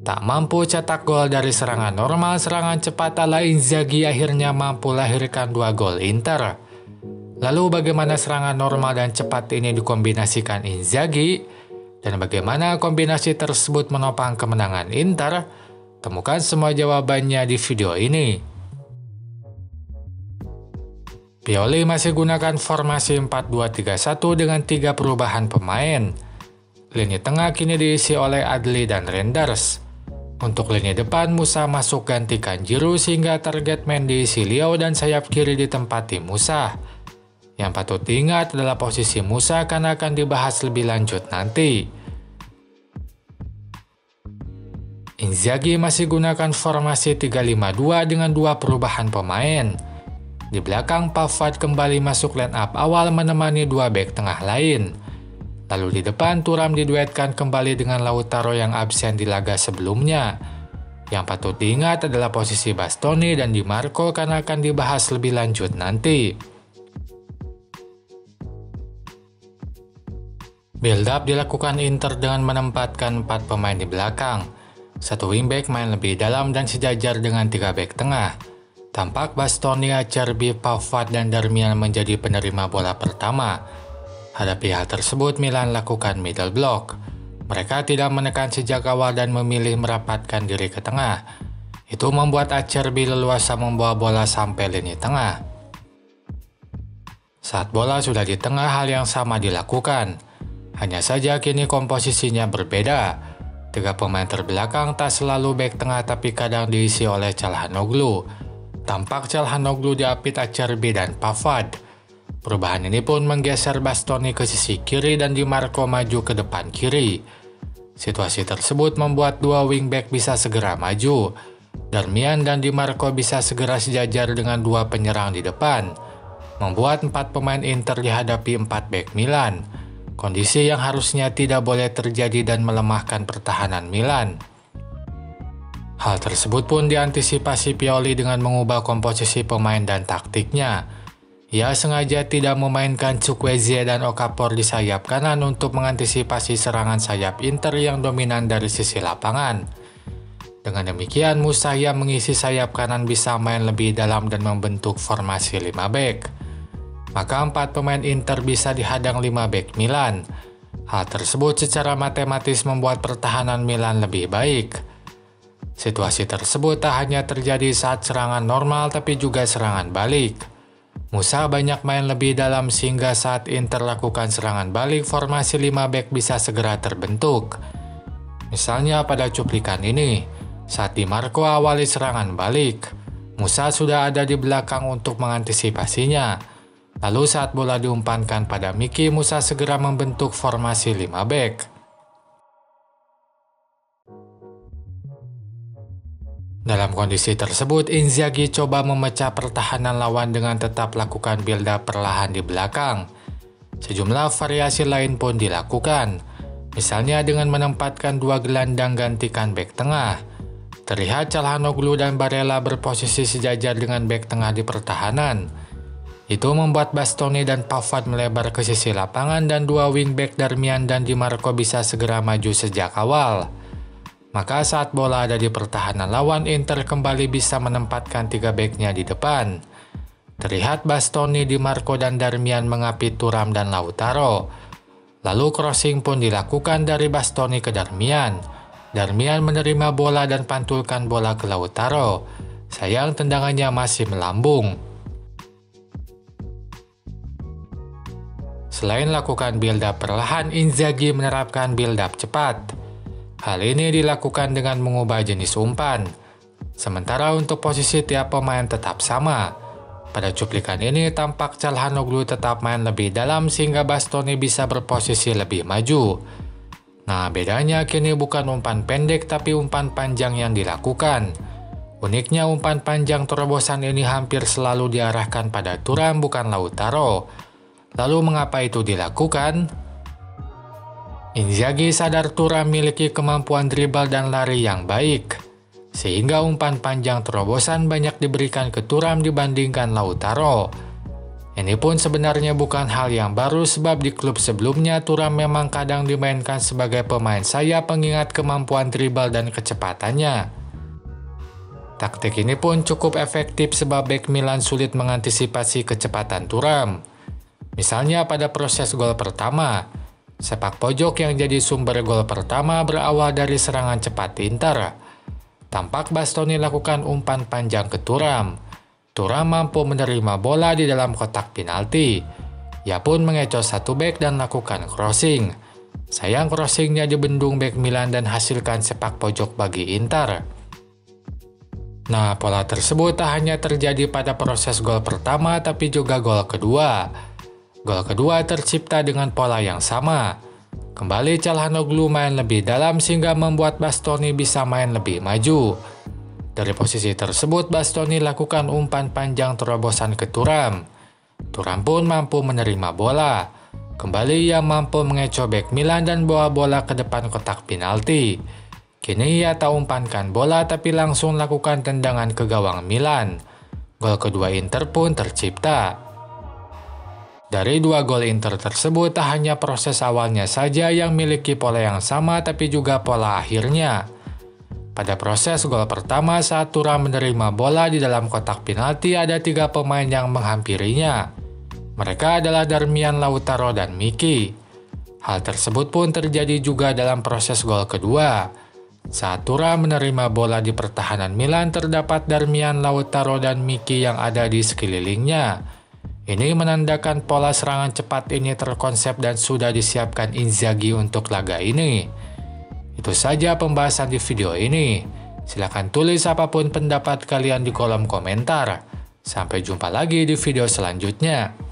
Tak mampu cetak gol dari serangan normal, serangan cepat ala Inzaghi akhirnya mampu lahirkan 2 gol Inter. Lalu bagaimana serangan normal dan cepat ini dikombinasikan Inzaghi? Dan bagaimana kombinasi tersebut menopang kemenangan Inter? Temukan semua jawabannya di video ini. Pioli masih gunakan formasi 4-2-3-1 dengan 3 perubahan pemain. Lini tengah kini diisi oleh Adli dan Reinders. Untuk lini depan, Musa masuk gantikan Giroud sehingga target man diisi Leo dan sayap kiri ditempati Musa. Yang patut diingat adalah posisi Musa karena akan dibahas lebih lanjut nanti. Inzaghi masih gunakan formasi 3-5-2 dengan 2 perubahan pemain. Di belakang, Pavard kembali masuk line up awal menemani 2 bek tengah lain. Lalu di depan, Thuram diduetkan kembali dengan Lautaro yang absen di laga sebelumnya. Yang patut diingat adalah posisi Bastoni dan Di Marco karena akan dibahas lebih lanjut nanti. Build up dilakukan Inter dengan menempatkan 4 pemain di belakang. 1 wingback main lebih dalam dan sejajar dengan 3 bek tengah. Tampak Bastoni, Acerbi, Pavard, dan Darmian menjadi penerima bola pertama. Hadapi hal tersebut, Milan lakukan middle block. Mereka tidak menekan sejak awal dan memilih merapatkan diri ke tengah. Itu membuat Acerbi leluasa membawa bola sampai lini tengah. Saat bola sudah di tengah, hal yang sama dilakukan. Hanya saja kini komposisinya berbeda. 3 pemain terbelakang tak selalu bek tengah tapi kadang diisi oleh Calhanoglu. Tampak Calhanoglu diapit Acerbi dan Pavard. Perubahan ini pun menggeser Bastoni ke sisi kiri dan Di Marco maju ke depan kiri. Situasi tersebut membuat 2 wingback bisa segera maju. Darmian dan Di Marco bisa segera sejajar dengan 2 penyerang di depan. Membuat 4 pemain Inter dihadapi 4 bek Milan. Kondisi yang harusnya tidak boleh terjadi dan melemahkan pertahanan Milan. Hal tersebut pun diantisipasi Pioli dengan mengubah komposisi pemain dan taktiknya. Ia sengaja tidak memainkan Chukwueze dan Okafor di sayap kanan untuk mengantisipasi serangan sayap Inter yang dominan dari sisi lapangan. Dengan demikian, Musahya mengisi sayap kanan bisa main lebih dalam dan membentuk formasi 5 bek. Maka 4 pemain Inter bisa dihadang 5 bek Milan. Hal tersebut secara matematis membuat pertahanan Milan lebih baik. Situasi tersebut tak hanya terjadi saat serangan normal tapi juga serangan balik. Musa banyak main lebih dalam sehingga saat Inter lakukan serangan balik, formasi 5 bek bisa segera terbentuk. Misalnya pada cuplikan ini, saat Di Marco awali serangan balik, Musa sudah ada di belakang untuk mengantisipasinya. Lalu saat bola diumpankan pada Miki, Musa segera membentuk formasi 5 bek. Dalam kondisi tersebut, Inzaghi coba memecah pertahanan lawan dengan tetap lakukan build-up perlahan di belakang. Sejumlah variasi lain pun dilakukan, misalnya dengan menempatkan 2 gelandang gantikan bek tengah. Terlihat Calhanoglu dan Barella berposisi sejajar dengan bek tengah di pertahanan. Itu membuat Bastoni dan Pavard melebar ke sisi lapangan dan 2 wingback Darmian dan Di Marco bisa segera maju sejak awal. Maka saat bola ada di pertahanan lawan, Inter kembali bisa menempatkan 3 beknya di depan. Terlihat Bastoni, Di Marco, dan Darmian mengapit Thuram dan Lautaro. Lalu crossing pun dilakukan dari Bastoni ke Darmian. Darmian menerima bola dan pantulkan bola ke Lautaro. Sayang tendangannya masih melambung. Selain lakukan build-up perlahan, Inzaghi menerapkan build-up cepat. Hal ini dilakukan dengan mengubah jenis umpan. Sementara untuk posisi tiap pemain tetap sama. Pada cuplikan ini tampak Calhanoglu tetap main lebih dalam sehingga Bastoni bisa berposisi lebih maju. Nah, bedanya kini bukan umpan pendek tapi umpan panjang yang dilakukan. Uniknya umpan panjang terobosan ini hampir selalu diarahkan pada Thuram bukan Lautaro. Lalu mengapa itu dilakukan? Inzaghi sadar Thuram memiliki kemampuan dribble dan lari yang baik, sehingga umpan panjang terobosan banyak diberikan ke Thuram dibandingkan Lautaro. Ini pun sebenarnya bukan hal yang baru sebab di klub sebelumnya Thuram memang kadang dimainkan sebagai pemain sayap pengingat kemampuan dribble dan kecepatannya. Taktik ini pun cukup efektif sebab bek Milan sulit mengantisipasi kecepatan Thuram. Misalnya pada proses gol pertama, sepak pojok yang jadi sumber gol pertama berawal dari serangan cepat Inter. Tampak Bastoni lakukan umpan panjang ke Thuram. Thuram mampu menerima bola di dalam kotak penalti. Ia pun mengecoh satu bek dan lakukan crossing. Sayang crossingnya dibendung bek Milan dan hasilkan sepak pojok bagi Inter. Nah, pola tersebut tak hanya terjadi pada proses gol pertama tapi juga gol kedua. Gol kedua tercipta dengan pola yang sama. Kembali Calhanoglu main lebih dalam sehingga membuat Bastoni bisa main lebih maju. Dari posisi tersebut, Bastoni lakukan umpan panjang terobosan ke Thuram. Thuram pun mampu menerima bola. Kembali ia mampu mengecoh bek Milan dan bawa bola ke depan kotak penalti. Kini ia tak umpankan bola tapi langsung lakukan tendangan ke gawang Milan. Gol kedua Inter pun tercipta. Dari dua gol Inter tersebut, tak hanya proses awalnya saja yang memiliki pola yang sama tapi juga pola akhirnya. Pada proses gol pertama saat Thuram menerima bola di dalam kotak penalti ada 3 pemain yang menghampirinya. Mereka adalah Darmian, Lautaro, dan Miki. Hal tersebut pun terjadi juga dalam proses gol kedua. Saat Thuram menerima bola di pertahanan Milan terdapat Darmian, Lautaro, dan Miki yang ada di sekelilingnya. Ini menandakan pola serangan cepat ini terkonsep dan sudah disiapkan Inzaghi untuk laga ini. Itu saja pembahasan di video ini. Silahkan tulis apapun pendapat kalian di kolom komentar. Sampai jumpa lagi di video selanjutnya.